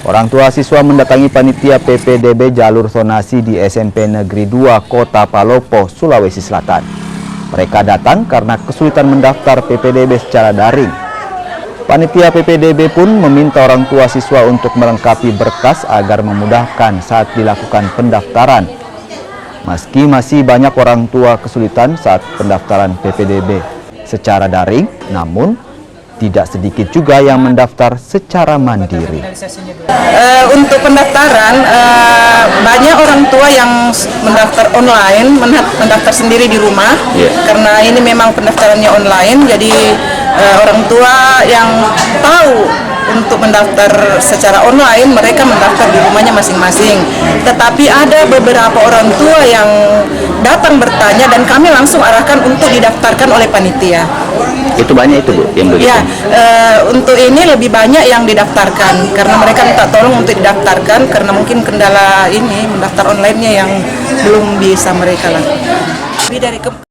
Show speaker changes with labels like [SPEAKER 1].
[SPEAKER 1] Orang tua siswa mendatangi panitia PPDB jalur zonasi di SMP Negeri 2 Kota Palopo, Sulawesi Selatan. Mereka datang karena kesulitan mendaftar PPDB secara daring. Panitia PPDB pun meminta orang tua siswa untuk melengkapi berkas agar memudahkan saat dilakukan pendaftaran. Meski masih banyak orang tua kesulitan saat pendaftaran PPDB secara daring, namun tidak sedikit juga yang mendaftar secara mandiri.
[SPEAKER 2] Untuk pendaftaran, banyak orang tua yang mendaftar online, mendaftar sendiri di rumah. Karena ini memang pendaftarannya online, jadi orang tua yang tahu untuk mendaftar secara online, mereka mendaftar di rumahnya masing-masing. Tetapi ada beberapa orang tua yang datang bertanya dan kami langsung arahkan untuk didaftarkan oleh panitia.
[SPEAKER 1] Itu banyak itu, Bu, yang begitu?
[SPEAKER 2] Ya, untuk ini lebih banyak yang didaftarkan karena mereka minta tolong untuk didaftarkan karena mungkin kendala ini mendaftar online-nya yang belum bisa mereka lakukan.